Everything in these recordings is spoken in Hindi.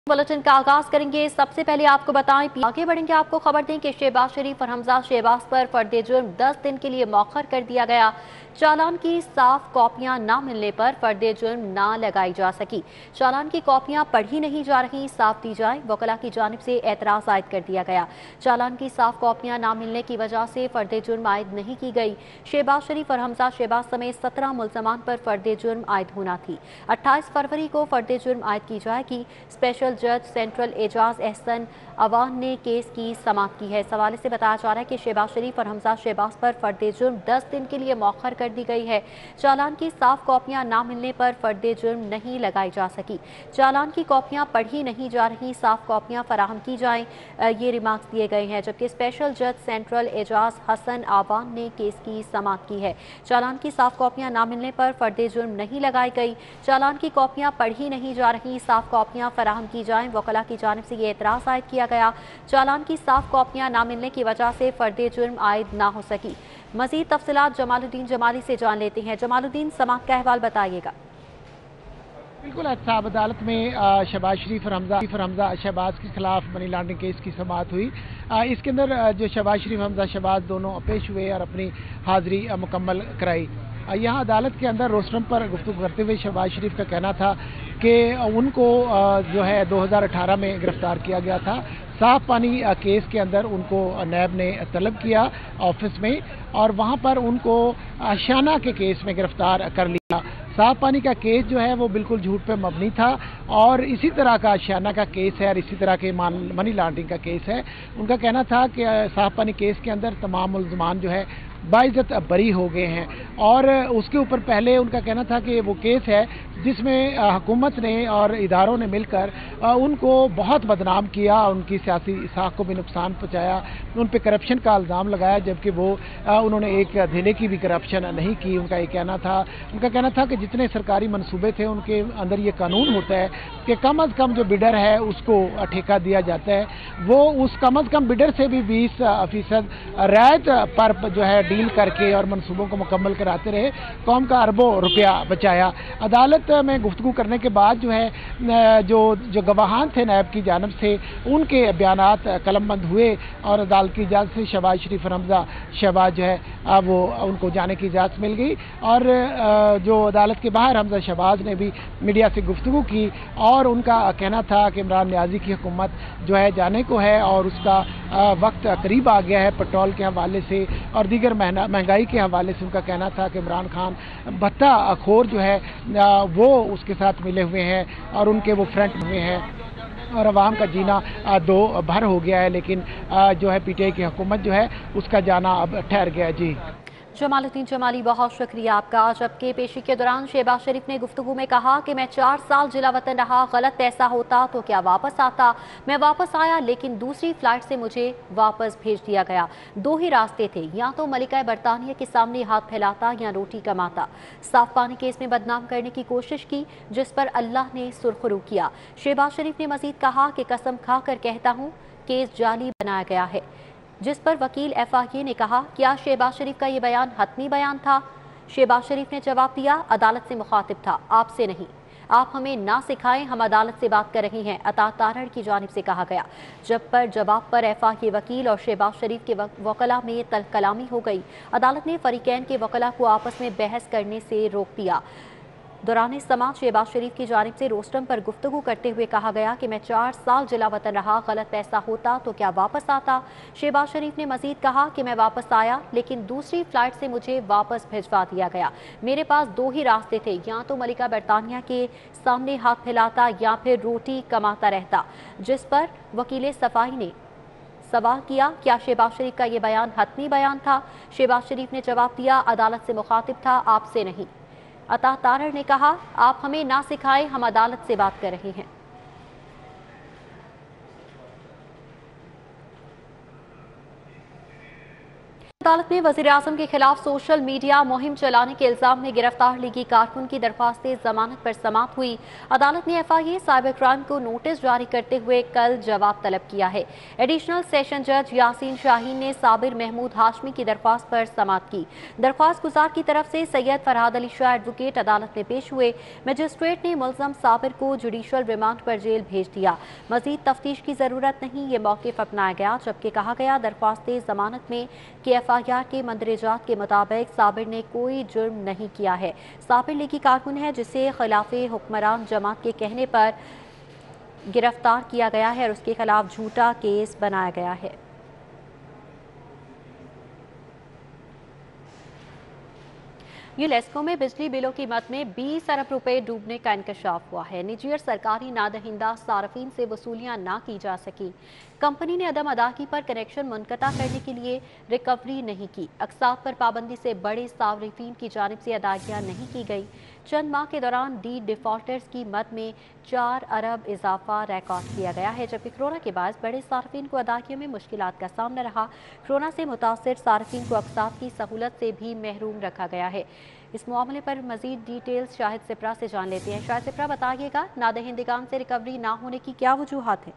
बुलेटिन का आगाज करेंगे। सबसे पहले आपको बताएं, आगे बढ़ेंगे आपको खबर दें कि शहबाज शरीफ और हमजा शहबाज पर फर्द जुर्म 10 दिन के लिए मौखर कर दिया गया। चालान की साफ कॉपियां न मिलने पर फर्द जुर्म न लगाई जा सकी। चालान की कॉपियां पढ़ी नहीं जा रही, साफ दी जाए, वकला की जानिब से एतराज आयद कर दिया गया। चालान की साफ कॉपियां न मिलने की वजह से फर्द जुर्म आयद नहीं की गई। शहबाज शरीफ और हमजा शहबाज समेत 17 मुल्जमान पर फर्द जुर्म आयद होना थी। 28 फरवरी को फर्द जुर्म आयद की जाएगी। स्पेशल जज सेंट्रल एजाज एहसन अवान ने केस की समाअत की है। इस हवाले से बताया जा रहा है कि शहबाज शरीफ और हमजा शहबाज पर फर्द जुर्म 10 दिन के लिए मौखर कर दी गई है। चालान की साफ कॉपियां ना मिलने पर फर्द जुर्म नहीं लगाई जा सकी। चालान की कॉपियां पढ़ी नहीं जा रही, साफ कॉपियां फराहम की जाएं, ये रिमार्क्स दिए गए हैं। जबकि स्पेशल जज सेंट्रल एजाज हसन आवान ने केस की समाअत की है। चालान की साफ कॉपियां ना मिलने पर फर्द जुर्म नहीं लगाई गई। चालान की कॉपियां पढ़ी नहीं जा रही, साफ कॉपियां फराहम की जाएं, वकला की जानिब से ये एतराज आयद किया गया। चालान की साफ कॉपियां ना मिलने की वजह से फर्द जुर्म आयद ना हो सकी। मजीद तफसीलात जमालुद्दीन जमाली से जान लेते हैं। जमालुद्दीन, समाअत का अहवाल बताइएगा। बिल्कुल साहब, अदालत में शहबाज शरीफ और हमजा शहबाज के खिलाफ मनी लॉन्ड्रिंग केस की समाअत हुई। इसके अंदर जो शहबाज शरीफ हमजा शहबाज दोनों पेश हुए और अपनी हाजिरी मुकम्मल कराई। यहाँ अदालत के अंदर रोस्टरम पर गुफ्तगू करते हुए शहबाज शरीफ का कहना था कि उनको जो है 2018 में गिरफ्तार किया गया था। साफ पानी केस के अंदर उनको नैब ने तलब किया ऑफिस में और वहाँ पर उनको आशियाना के केस में गिरफ्तार कर लिया। साफ पानी का केस जो है वो बिल्कुल झूठ पे मबनी था और इसी तरह का आशियाना का केस है और इसी तरह के मनी लॉन्ड्रिंग का केस है। उनका कहना था कि साफ पानी केस के अंदर तमाम मुल्ज़मान जो है बाइज्जत बरी हो गए हैं और उसके ऊपर पहले उनका कहना था कि वो केस है जिसमें हुकूमत ने और इदारों ने मिलकर उनको बहुत बदनाम किया, उनकी सियासी साख को भी नुकसान पहुंचाया, उन पे करप्शन का इल्ज़ाम लगाया, जबकि वो उन्होंने एक धिले की भी करप्शन नहीं की। उनका ये कहना था, उनका कहना था कि जितने सरकारी मंसूबे थे उनके अंदर ये कानून होता है कि कम अज़ कम जो बिडर है उसको ठेका दिया जाता है, वो उस कम अज़ कम बिडर से भी 20% रियायत पर जो है डील करके और मंसूबों को मुकम्मल कराते रहे, कौम का अरबों रुपया बचाया। अदालत में गुफ्तगू करने के बाद जो है जो गवाहान थे नैब की जानिब से उनके बयानात कलमबंद हुए और अदालत की इजाज़त से शहबाज शरीफ और हमजा शहबाज जो है वो उनको जाने की इजाज़त मिल गई। और जो अदालत के बाहर हमजा शहबाज ने भी मीडिया से गुफ्तगू की और उनका कहना था कि इमरान नियाज़ी की हुकूमत जो है जाने को है और उसका वक्त करीब आ गया है। पेट्रोल के हवाले से और दीगर महंगाई के हवाले से उनका कहना था कि इमरान खान भत्ता खोर जो है वो उसके साथ मिले हुए हैं और उनके वो फ्रंट हुए हैं और अवाम का जीना दो भर हो गया है, लेकिन जो है पीटीआई की हुकूमत जो है उसका जाना अब ठहर गया है। जी जमालुद्दीन जमाली, बहुत शुक्रिया आपका। जबकि पेशी के दौरान शहबाज शरीफ ने गुफ्तगू में कहा कि मैं 4 साल जिला वतन रहा, गलत ऐसा होता तो क्या वापस आता। मैं वापस आया लेकिन दूसरी फ्लाइट से मुझे वापस भेज दिया गया। 2 ही रास्ते थे, या तो मलिका बरतानिया के सामने हाथ फैलाता या रोटी कमाता। साफ पानी केस में बदनाम करने की कोशिश की जिस पर अल्लाह ने सुरखरू किया। शहबाज शरीफ ने मजीद कहा कि कसम खाकर कहता हूँ केस जाली बनाया गया है, जिस पर वकील FIA ने कहा क्या शहबाज शरीफ का ये बयान हतमी बयान था। शहबाज शरीफ ने जवाब दिया अदालत से मुखातिब था, आपसे नहीं। आप हमें ना सिखाएं, हम अदालत से बात कर रहे हैं, अता तारड़ की जानिब से कहा गया। जवाब पर FIA वकील और शहबाज शरीफ के वकला में कलामी हो गई। अदालत ने फरीकैन के वकला को आपस में बहस करने से रोक दिया। दौरान समाअत शहबाज शरीफ की जानिब से रोस्टरम पर गुफ्तगू करते हुए कहा गया कि मैं 4 साल जिला वतन रहा, गलत ऐसा होता तो क्या वापस आता। शहबाज शरीफ ने मजीद कहा कि मैं वापस आया लेकिन दूसरी फ्लाइट से मुझे वापस भिजवा दिया गया। मेरे पास 2 ही रास्ते थे, या तो मलिका बरतानिया के सामने हाथ फैलाता या फिर रोटी कमाता रहता। जिस पर वकील सफाई ने सवाल किया क्या शहबाज शरीफ का ये बयान हतमी बयान था। शहबाज शरीफ ने जवाब दिया अदालत से मुखातिब था, आपसे नहीं। अता तारड़ ने कहा आप हमें ना सिखाएं, हम अदालत से बात कर रहे हैं। अदालत में वज़ीर-ए-आज़म के खिलाफ सोशल मीडिया मुहिम चलाने के इल्जाम में गिरफ्तार लीगी कारकुन की दरख्वास्त जमानत पर समाप्त हुई। अदालत ने FIA साइबर क्राइम को नोटिस जारी करते हुए कल जवाब तलब किया है। एडिशनल सेशन जज यासीन शाहीन ने साबिर महमूद हाशमी की दरख्वास्त पर समाप्त की। दरख्वास्त गुजार की तरफ से सैयद फरहाद अली शाह एडवोकेट अदालत में पेश हुए। मजिस्ट्रेट ने मुल्ज़म साबिर को जुडिशल रिमांड पर जेल भेज दिया। मजीद तफ्तीश की जरूरत नहीं, ये मौक़िफ़ अपनाया गया, जबकि कहा गया दरख्वास्त जमानत में कि FIR के मंदरजात के मुताबिक साबिर ने कोई जुर्म नहीं किया है। साबिर लीगी कारकुन है जिसे खिलाफे हुक्मरान जमात के कहने पर गिरफ्तार किया गया है और उसके खिलाफ झूठा केस बनाया गया है। यूनेस्को में बिजली बिलों की मद में 20 अरब रुपए डूबने का इंकशाफ हुआ है। निजी और सरकारी नादहिंदा सार्फिन से वसूलियां ना की जा सकी। कंपनी ने अदम अदायगी पर कनेक्शन मुनक़ता करने के लिए रिकवरी नहीं की। अक़सात पर पाबंदी से बड़े सार्फिन की जानिब से अदायगियां नहीं की गई। चंद माह के दौरान डिफॉल्टर्स की मद में 4 अरब इजाफा रिकॉर्ड किया गया है, जबकि कोरोना के बाद बड़े सार्फिन को अदायगियों में मुश्किलात का सामना रहा। कोरोना से मुतासिर सार्फिन को अक़सात की सहूलत से भी महरूम रखा गया है। इस मामले पर मजीद डिटेल्स शाहिद सिप्रा से जान लेते हैं। शाहिद सिप्रा, बताइएगा नादहिंदगान से रिकवरी ना होने की क्या वजूहात है?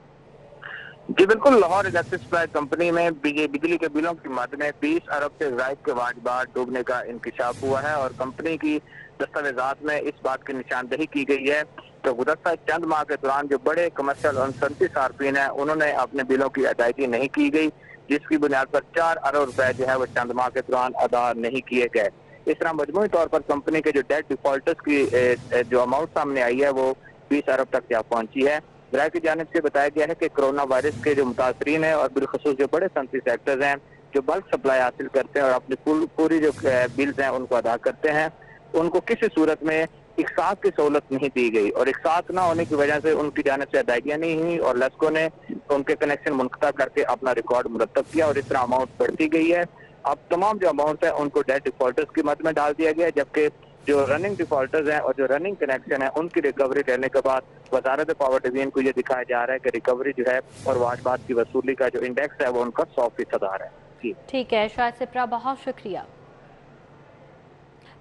जी बिल्कुल, लाहौर इलेक्ट्रिक सप्लाई कंपनी में बिजली के बिलों की मद में 20 अरब से ज़ायद के वाजिबात डूबने का इंकशाफ हुआ है और कंपनी की दस्तावेजात में इस बात की निशानदही की गई है तो गुज़श्ता चंद माह के दौरान जो बड़े कमर्शियल और सनती सार्फिन हैं उन्होंने अपने बिलों की अदायगी नहीं की गई, जिसकी बुनियाद पर 4 अरब रुपए जो है वो चंद माह के दौरान अदा नहीं किए गए। इस तरह मजमूई तौर पर कंपनी के जो डेट डिफॉल्टर्स की जो अमाउंट सामने आई है वो 20 अरब तक जा पहुंची है। ज़राए की जानिब से बताया गया है कि कोरोना वायरस के जो मुतासरीन हैं और बिलखसूस जो बड़े सनती सेक्टर्स हैं जो बल्क सप्लाई हासिल करते हैं और अपनी पूरी जो बिल्स हैं उनको अदा करते हैं, उनको किसी सूरत में एक साथ की सहूलत नहीं दी गई और एक साथ ना होने की वजह से उनकी जानिब से अदायगियां नहीं हुई और लेस्को ने उनके कनेक्शन मुनक़ता करके अपना रिकॉर्ड मुरतब किया और इस तरह अमाउंट बढ़ती गई है। अब तमाम जो अमाउंट है उनको डेट डिफॉल्टर्स की मद में डाल दिया गया, जबकि जो रनिंग डिफॉल्टर्स हैं और जो रनिंग कनेक्शन है उनकी रिकवरी लेने के बाद वजारत पावर डिवीजन को ये दिखाया जा रहा है कि रिकवरी जो है और वाजबात की वसूली का जो इंडेक्स है वो उनका 100% आ रहा है। ठीक है शाहिद सिप्रा, बहुत शुक्रिया।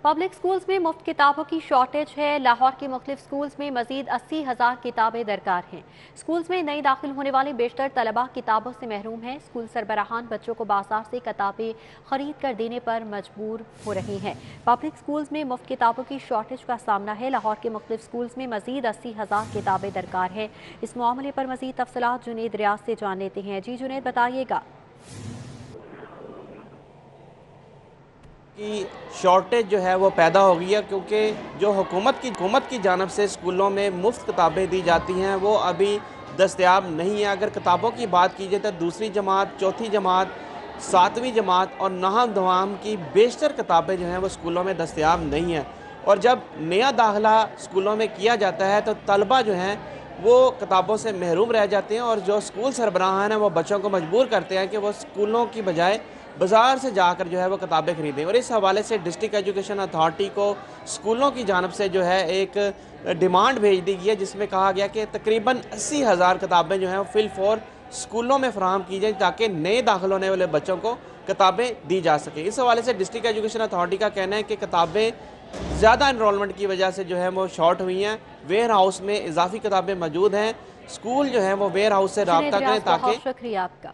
पब्लिक स्कूल्स में मुफ्त किताबों की शॉर्टेज है। लाहौर के मुख्तलिफ स्कूल्स में मजीद 80,000 किताबें दरकार हैं। स्कूल्स में नई दाखिल होने वाले बेशतर तलबा किताबों से महरूम हैं। स्कूल सरबराहान बच्चों को बाजार से किताबें खरीद कर देने पर मजबूर हो रही हैं। पब्लिक स्कूल्स में मुफ्त किताबों की शॉर्टेज का सामना है। लाहौर के मुख्तलिफ स्कूल्स में मजीद 80,000 किताबें दरकार है। इस मामले पर मजीद तफसीलात जुनैद रियाज से जान लेते हैं। जी जुनैद, बताइएगा। की शॉर्टेज जो है वो पैदा हो गई है क्योंकि जो हुकूमत की जानिब से स्कूलों में मुफ्त किताबें दी जाती हैं वो अभी दस्तयाब नहीं है। अगर किताबों की बात की जाए तो दूसरी जमात, चौथी जमात, 7वीं जमात और नहम दवाम की बेशतर किताबें जो हैं वो स्कूलों में दस्तयाब नहीं हैं और जब नया दाखिला स्कूलों में किया जाता है तो तलबा जो हैं वो किताबों से महरूम रह जाते हैं और जो स्कूल सरबराहान हैं वो बच्चों को मजबूर करते हैं कि वो स्कूलों की बजाय बाज़ार से जाकर जो है वो किताबें ख़रीदें। और इस हवाले से डिस्ट्रिक्ट एजुकेशन अथॉरिटी को स्कूलों की जानिब से जो है एक डिमांड भेज दी गई है जिसमें कहा गया कि तकरीबन 80,000 किताबें जो हैं वो फिल फॉर स्कूलों में फराहम की जाए ताकि नए दाखिल होने वाले बच्चों को किताबें दी जा सकें। इस हवाले से डिस्ट्रिक्ट एजुकेशन अथॉरिटी का कहना है कि किताबें ज़्यादा इनरोलमेंट की वजह से जो है वो शॉर्ट हुई हैं। वेयर हाउस में इजाफी किताबें मौजूद हैं। स्कूल जो है वो वेयर हाउस से रब्ता करें ताकि। शुक्रिया आपका।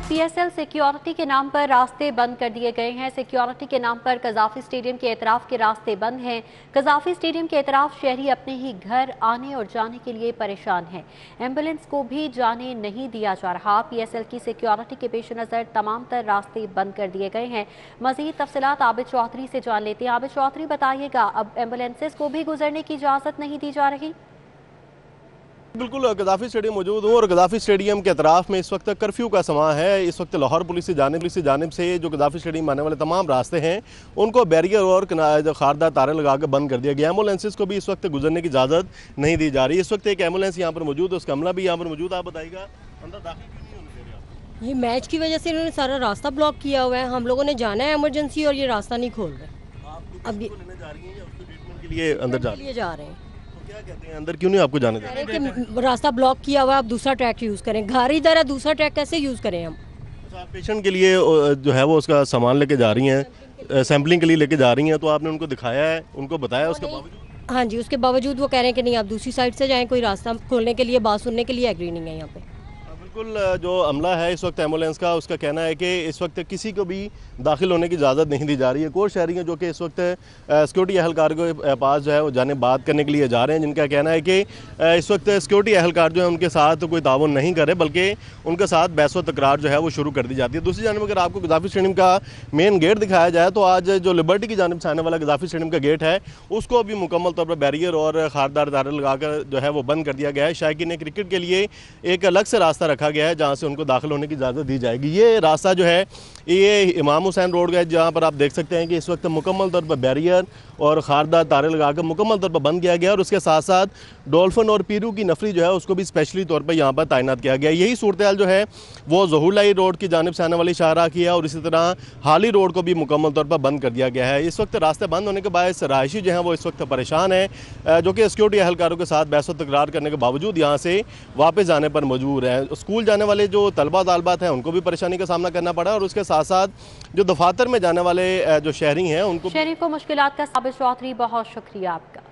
PSL सिक्योरिटी के नाम पर रास्ते बंद कर दिए गए हैं। सिक्योरिटी के नाम पर कजाफी स्टेडियम के एतराफ के रास्ते बंद हैं। कजाफी स्टेडियम के एतराफ शहरी अपने ही घर आने और जाने के लिए परेशान हैं। एम्बुलेंस को भी जाने नहीं दिया जा रहा। PSL की सिक्योरिटी के पेश नज़र तमाम तर रास्ते बंद कर दिए गए हैं। मज़ीद तफसीलात आबिद चौधरी से जान लेते हैं। आबिद चौधरी, बताइएगा, अब एम्बुलेंसेज को भी गुजरने की इजाज़त नहीं दी जा रही? बिल्कुल, गद्दाफी स्टेडियम मौजूद हूँ और गद्दाफी स्टेडियम के अतराफ में इस वक्त कर्फ्यू का समा है। इस वक्त लाहौर पुलिस की जानिब से जो गद्दाफी स्टेडियम आने वाले तमाम रास्ते हैं उनको बैरियर और खारदार तारें लगा कर बंद कर दिया गया। एम्बुलेंसेज को भी इस वक्त गुजरने की इजाज़त नहीं दी जा रही। इस वक्त एक एम्बुलेंस यहाँ पर मौजूद है, उसका अमला भी यहाँ पर मौजूद। आप बताइएगा, अंदर दाखिल क्यों नहीं होने दे रहे? ये मैच की वजह से इन्होंने सारा रास्ता ब्लॉक किया हुआ है। हम लोगों ने जाना है इमरजेंसी और ये रास्ता नहीं खोल रहे। अब लेने जा रही हैं या उसको ट्रीटमेंट के लिए अंदर जा रहे हैं? क्या कहते हैं, अंदर क्यों नहीं आपको जाने देते? कि रास्ता ब्लॉक किया हुआ है, आप दूसरा ट्रैक यूज़ करें। घर इधर है, दूसरा ट्रैक कैसे यूज़ करें हम? आप पेशेंट के लिए जो है वो उसका सामान लेके जा रही हैं, सैम्पलिंग के लिए लेके जा रही हैं, तो आपने उनको दिखाया है, उनको बताया उसके बावजूद? हाँ जी, उसके बावजूद वो कह रहे हैं कि नहीं आप दूसरी साइड से जाएं, कोई रास्ता खोलने के लिए, बात सुनने के लिए एग्री नहीं है यहाँ पे। बिल्कुल, जो अमला है इस वक्त एम्बुलेंस का, उसका कहना है कि इस वक्त किसी को भी दाखिल होने की इजाज़त नहीं दी जा रही है। कुछ शहरी हैं जो कि इस वक्त सिक्योरिटी अहलकार के पास जो है वो जाने बात करने के लिए जा रहे हैं, जिनका कहना है कि इस वक्त सिक्योरिटी अहलकार जो है उनके साथ कोई ताउन नहीं करे, बल्कि उनके साथ बहस व तकरार जो है वो शुरू कर दी जाती है। दूसरी जानब अगर आपको गद्दाफी स्टेडियम का मेन गेट दिखाया जाए तो आज जो लिबर्टी की जानब से आने वाला गद्दाफी स्टेडियम का गेट है उसको भी मुकम्मल तौर पर बैरियर और खारदार तारे लगाकर जो है वो बंद कर दिया गया है। शायकीन क्रिकेट के लिए एक अलग से रास्ता रखा गया है जहाँ से उनको दाखिल होने की इजाज़त दी जाएगी। ये रास्ता जो है ये इमाम हुसैन रोड का है, जहाँ पर आप देख सकते हैं कि इस वक्त मुकम्मल तौर पर बैरियर और खारदार तारे लगाकर मुकम्मल तौर पर बंद किया गया और उसके साथ साथ डॉल्फिन और पीरू की नफरी जो है उसको भी स्पेशली तौर पर यहाँ पर तैनात किया गया। यही सूरत हाल जो है वो ज़हूरलाई रोड की जानिब से आने वाली शाहराह की है और इसी तरह हाली रोड को भी मुकम्मल तौर पर बंद कर दिया गया है। इस वक्त रास्ते बंद होने के बायस रहायशी जो हैं वो इस वक्त परेशान हैं, जो कि सिक्योरिटी अहलकारों के साथ बहस व तकरार करने के बावजूद यहाँ से वापस जाने पर मजबूर हैं। स्कूल जाने वाले जो तलबा तालबात हैं उनको भी परेशानी का सामना करना पड़ा और उसके साथ साथ जो दफातर में जाने वाले जो शहरी हैं उनको को मुश्किलात का साबिर चौधरी, बहुत शुक्रिया आपका।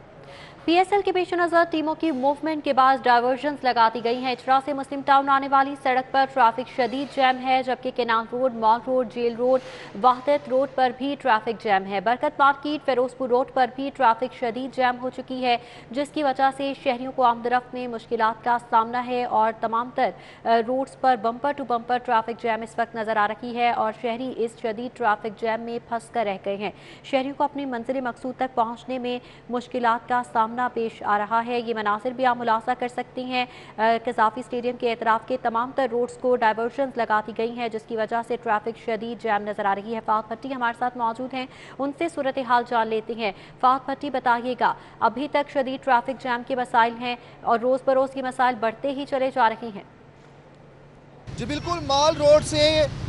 पीएसएल के पेश नज़र टीमों की मूवमेंट के बाद डायवर्जन्स लगा दी गई हैं। इचरा से मुस्लिम टाउन आने वाली सड़क पर ट्रैफिक शदीद जैम है, जबकि Canal Road, Mall Road, Jail Road, Wahdat Road पर भी ट्रैफिक जैम है। बरकत मार्केट, फिरोजपुर रोड पर भी ट्रैफिक शदीद जैम हो चुकी है, जिसकी वजह से शहरियों को आमदरफ्त में मुश्किलात का सामना है और तमाम तर रोड्स पर bumper to bumper traffic jam इस वक्त नज़र आ रही है और शहरी इस शदीद ट्रैफिक जैम में फंस कर रह गए हैं। शहरियों को अपनी मंजिल मकसूद तक पहुँचने में मुश्किलात का सामना पेश आ रहा है। ये मनासिर भी आप मुलाजा कर सकती हैं। कज़ाफी स्टेडियम के एतराफ के तमाम तर रोड्स को डायवर्जन्स लगा दी गई हैं, जिसकी वजह से ट्रैफिक शदीद जैम नजर आ रही है। फात भट्टी हमारे साथ मौजूद हैं, उनसे सूरत हाल जान लेते हैं। फात भट्टी, बताइएगा, अभी तक शदीद ट्रैफिक जैम के मसाइल हैं और रोज बरोज ये मसाइल बढ़ते ही चले जा रहे हैं। जी बिल्कुल, माल रोड से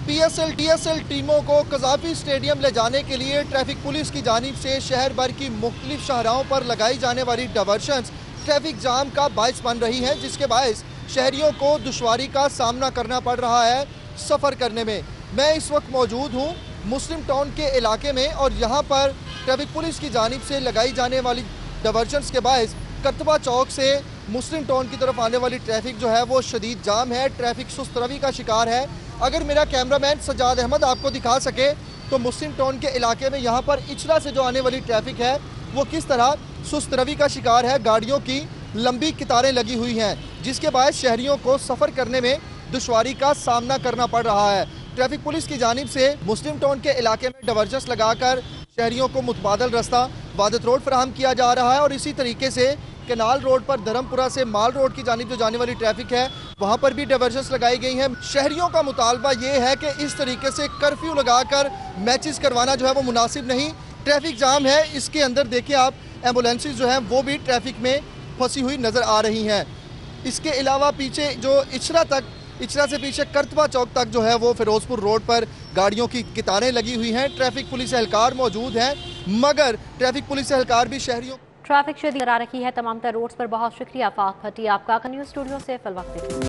पीएसएल डीएसएल टीमों को कज़ाफी स्टेडियम ले जाने के लिए ट्रैफिक पुलिस की जानिब से शहर भर की मुख्तलिफ शाहराहों पर लगाई जाने वाली डायवर्शंस ट्रैफिक जाम का बायस बन रही हैं, जिसके बायस शहरियों को दुश्वारी का सामना करना पड़ रहा है सफ़र करने में। मैं इस वक्त मौजूद हूँ मुस्लिम टाउन के इलाके में और यहाँ पर ट्रैफिक पुलिस की जानिब से लगाई जाने वाली डायवर्शंस के बायस करतबा चौक से मुस्लिम टाउन की तरफ आने वाली ट्रैफिक जो है वो शदीद जाम है, ट्रैफिक सुस्त रवी का शिकार है। अगर मेरा कैमरामैन सज्जाद अहमद आपको दिखा सके तो मुस्लिम टाउन के इलाके में यहाँ पर इचरा से जो आने वाली ट्रैफिक है वो किस तरह सुस्त रवी का शिकार है। गाड़ियों की लंबी कतारें लगी हुई हैं, जिसके बायस शहरियों को सफ़र करने में दुश्वारी का सामना करना पड़ रहा है। ट्रैफिक पुलिस की जानिब से मुस्लिम टाउन के इलाके में डायवर्जन्स लगाकर शहरियों को मुतबादल रास्ता वहदत रोड फराहम किया जा रहा है और इसी तरीके से केनाल रोड पर धर्मपुरा से माल रोड की जानिब जो जाने वाली ट्रैफिक है वहाँ पर भी डायवर्जन्स लगाई गई हैं। शहरियों का मुतालबा ये है कि इस तरीके से कर्फ्यू लगाकर मैचेस करवाना जो है वो मुनासिब नहीं। ट्रैफिक जाम है, इसके अंदर देखिए आप एम्बुलेंसेज जो हैं वो भी ट्रैफिक में फंसी हुई नज़र आ रही हैं। इसके अलावा पीछे जो इचरा से पीछे करतबा चौक तक जो है वो फिरोजपुर रोड पर गाड़ियों की कतारें लगी हुई हैं। ट्रैफिक पुलिस एहलकार मौजूद हैं, मगर ट्रैफिक पुलिस एहलकार भी शहरियों ट्रैफिक शदीद आ रही है तमाम तर रोड्स पर। बहुत शुक्रिया फात भट्टी आपका न्यूज़ स्टूडियो से फिल वक्त।